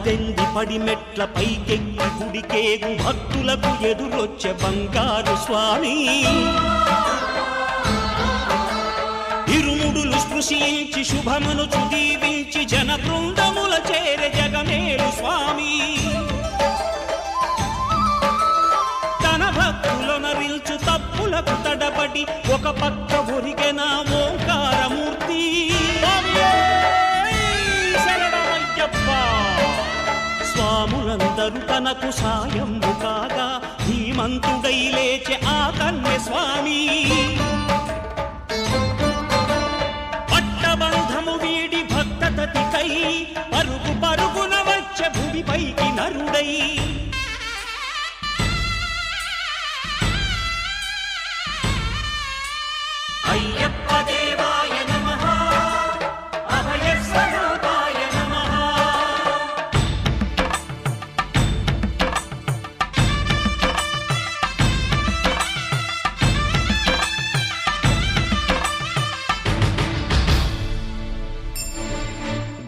పద్దెంది పడిమెట్ల పైకెక్కి గుడికేగు భక్తులకు ఎదురొచ్చే బంగారు స్వామి. ఇరుముడులు స్పృశించి శుభమును దీవించి జన బృందముల చేరే జగమేలు స్వామి. తన భక్తులనరిల్చు తప్పులకు తడబడి ఒక పక్క ఒరిగెన ఓంకారమూర్తి. స్వాములందరూ తనకు సాయము కాగా ధీమంతుడై లేచే ఆ కన్య స్వామి. పట్టబంధము వీడి భక్తతతికై పరుగు పరుగున వచ్చే భూమిపైకి నరుడై. అయ్యప్ప దేవాయ నమః అభయ స్వరూపాయ నమః.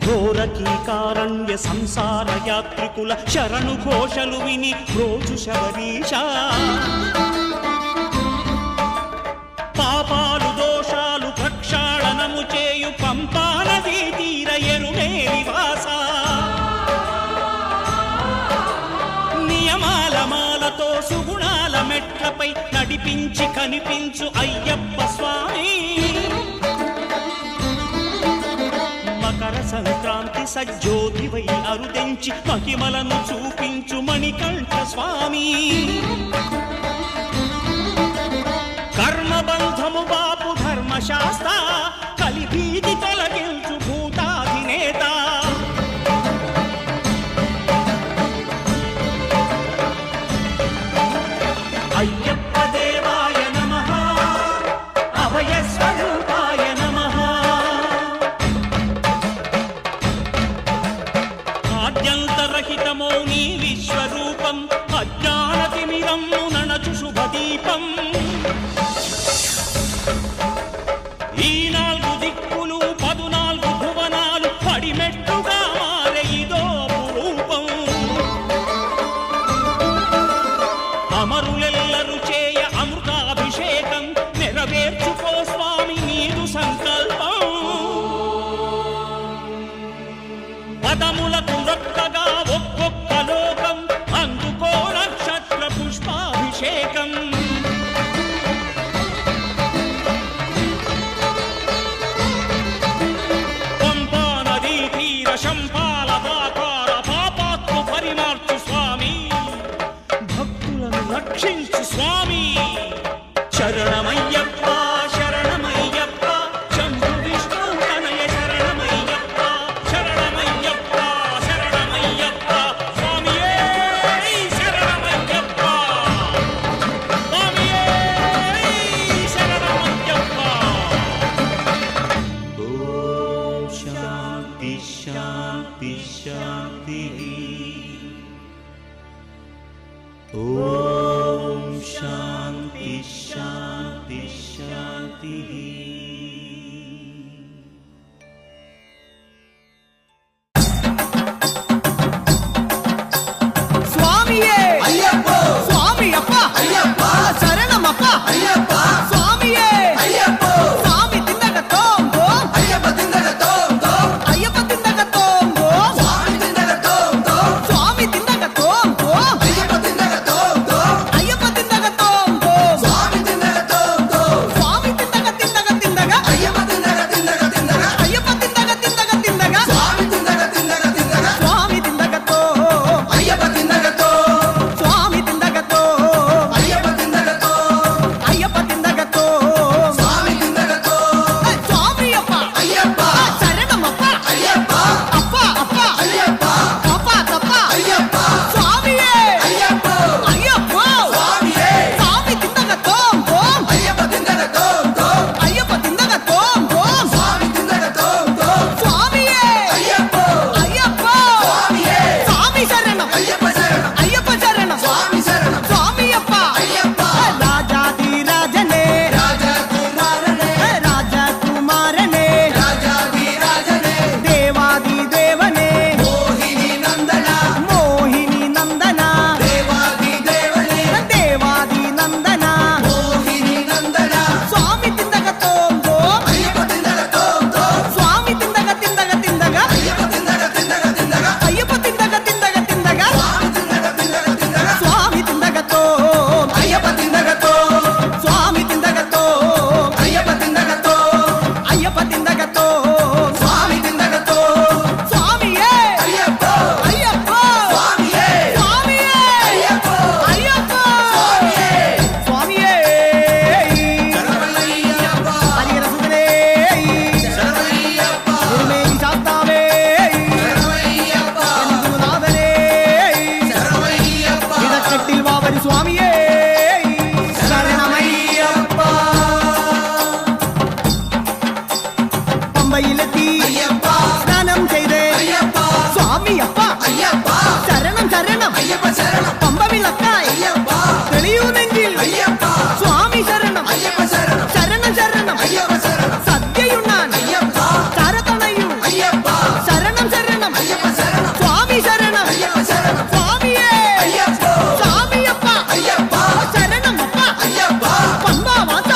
ఘోరకీకారణ్య సంసార యాత్రికుల శరణు ఘోషలు విని రోజు శబరీష. పాపాలు దోషాలు ప్రక్షాళనము చేయు పంపా నదీ తీర ఎరుమేలి వాస. నియమాల మాలతో సుగుణాల మెట్లపై నడిపించి కనిపించు అయ్యప్ప స్వామి. మకర సంక్రాంతి సజ్జోతివై అరుదెంచి మహిమలను చూపించు మణికంఠ స్వామి. కర్మబంధము బాపు ధర్మశాస్త్ర కలిభీతి తొలగించు భూతాధినేత. అయ్యప్ప దేవాయ నమః అభయ స్వరూపాయ నమః. ఆద్యంతరహితమో నీ విశ్వరూపం అజ్ఞానతిమిరము నణచు శుభదీపం. ఈ 4 దిక్కులు 14 భువనాలు పడిమెట్టుగా మారే ఇదో అపురూపం. అమరులెల్లరు చేయ అమృతాభిషేకం నెరవేర్చుకో స్వామి నీదు సంకల్పం. పదములకు రొక్కగా ఒక్కొక్క లోకం అందుకో నక్షత్ర పుష్పాభిషేకం. శంపాల దాకార పాపాత్ము పరిమార్చు స్వామి. భక్తులను రక్షించు స్వామి. శరణమయ్యప్ప శరణమయ్యప్ప శంభు విష్ణు తనయ శరణమయ్యప్ప. శరణమయ్యప్ప శరణమయ్యప్ప స్వామియే శరణమయ్యప్ప. స్వామియే శరణమయ్యప్ప. ఓం శాంతి శాంతి శాంతి. ఓం శాంతి శాంతి శాంతి. స్వామియే అయ్యప్ప స్వామి అప్ప అయ్యప్ప శరణమప్ప అయ్యప్ప స్వామియే అయ్యప్ప. స్వామి తిన్నగ తోంగో అయ్యప్ప తిన్నగ తోంగో అయ్యప్ప తిన్నగ తోంగో స్వామి తిన్నగ తోంగో స్వామి తిన్నగ తోంగో అయ్యప్ప తిన్నగ తోంగో అయ్యప్ప తిన్నగ తోంగో స్వామి తిన్నగ తోంగో స్వామి తిన్నగ తిన్నగ తిన్నగ అయ్యప్ప తిన్నగ తిన్నగ తిన్నగ అయ్యప్ప తిన్నగ తిన్నగ తిన్నగ స్వామి తిన్నగ తిన్నగ తిన్నగ స్వామి తిన్నగ తో అయ్యప్ప తిన్నగ తో స్వామి తిన్నగ తో అయ్యప్ప സ്വാമിയേ ശരണമയ്യപ്പ. പമ്പയിലെത്തി സ്നാനം ചെയ്തേ സ്വാമിയപ്പ ശരണം ശരണം പമ്പ വിളക്കായി തെളിയൂന്നെങ്കിൽ സ്വാമി ശരണം ശരണം ശരണം സദ്യയുണ്ണാൻ ചരതണയൂ ശരണം ശരണം സ്വാമി ശരണം സ്വാമിയേ സ്വാമിയപ്പ ശരണമപ്പ പമ്പാവാസ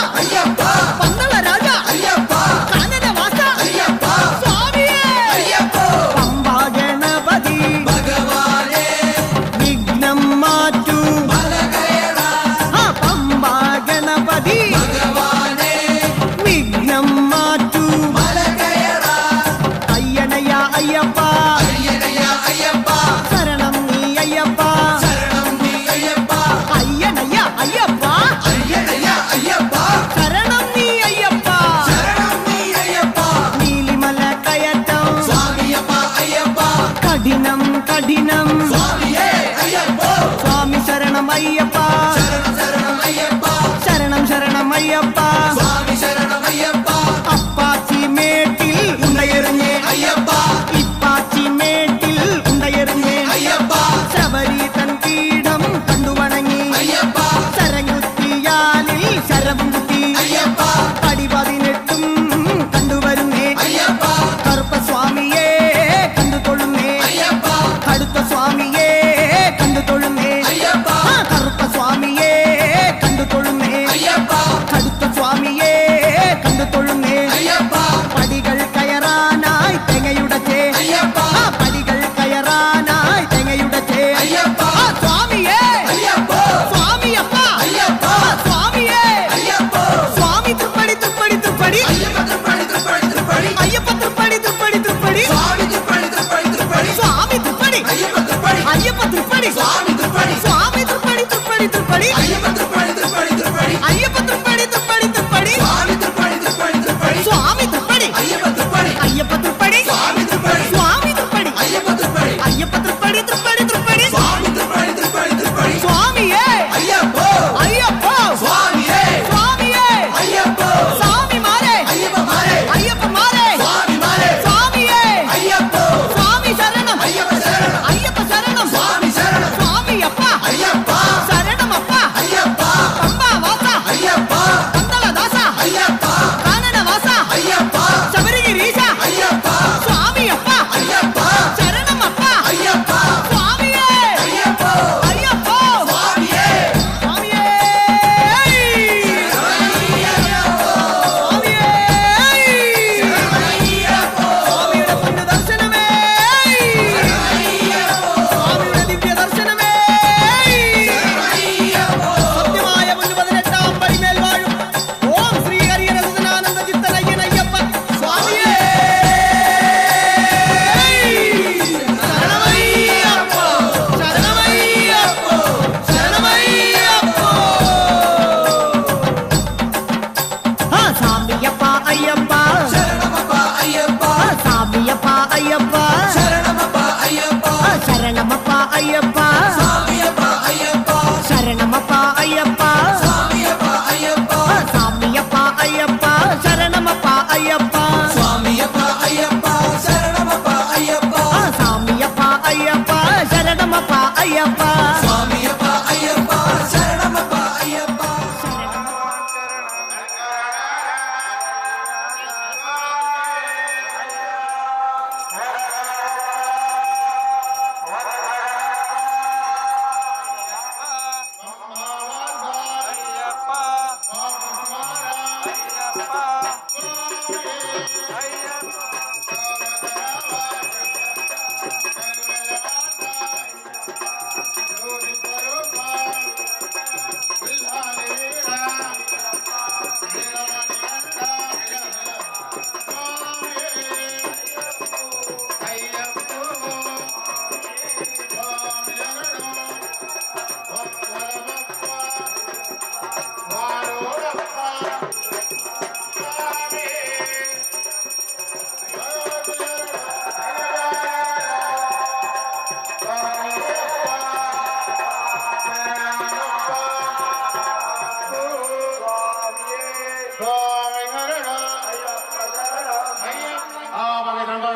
പന്തള രാജ കാനനവാസ സ്വാമിയേ പമ്പാ ഗണപതി വിഘ്നം മാറ്റൂ പമ്പാ ഗണപതി വിഘ്നം മാറ്റൂ അയ്യനയ്യ അയ്യപ്പ ശരണം നീ അയ്യപ്പ അയ്യനയ്യ അയ്യപ്പ ശരണം നീ അയ്യപ്പ നീലിമല കയറ്റം കഠിനം കഠിനം സ്വാമി ശരണം അയ്യപ്പ ശരണം ശരണം അയ്യപ്പ അപ്പാച്ചി മേട്ടിൽ ഉണ്ടയെറിഞ്ഞേ ഇപ്പാച്ചി മേട്ടിൽ ഉണ്ടയെറിഞ്ഞേ ശബരി തൻ പീഠം കണ്ടുവണങ്ങി ശരംകുത്തിയാലിൽ ശരവും കുത്തി പടി 18 കണ്ടുവരുന്നേ കറുപ്പസ്വാമിയെ കണ്ടു തൊഴുന്നേ കടുത്ത സ്വാമിയെ കണ്ടു തൊഴുന്നേ കറുപ്പസ്വാമിയെ കണ്ടു തൊഴുന്നേ കടുത്ത സ്വാമിയെ കണ്ടു തൊഴുന്നേ പടികൾ കയറാനായി തെങ്ങയുടച്ചേ പടികൾ കയറാനായി തെങ്ങയുടച്ചേ സ്വാമിയേ സ്വാമിയപ്പ സ്വാമിയേ സ്വാമി തൃപ്പടി തൃപ്പടി തൃപ്പടി അയ്യപ്പ തൃപ്പടി തൃപ്പടി തൃപ്പടി സ്വാമി തൃപ്പടി അയ്യപ്പ തൃപ്പടി സ്വാമി തൃപ്പടി തൃപ്പടി തൃപ്പടി അയ്യപ്പ തൃപ്പടി തൃപ്പടി തൃപ്പടി സ്വാമി തൃപ്പടി അയ്യപ്പ തൃപ്പടി സ്വാമി തൃപ്പടി അയ്യപ്പ തൃപ്പടി തൃപ്പടി തൃപ്പടി സ്വാമിയേ അയ്യപ്പ സ്വാമിയേ സ്വാമിമാരെ അയ്യപ്പമാരെ സ്വാമിയേ സ്വാമി ശരണം അയ്യപ്പ ശരണം സ്വാമിയപ്പ ശരണമപ്പ പമ്പാവാസ പന്തളദാസ స్వామి శరణం. ఆ, మరి రంగ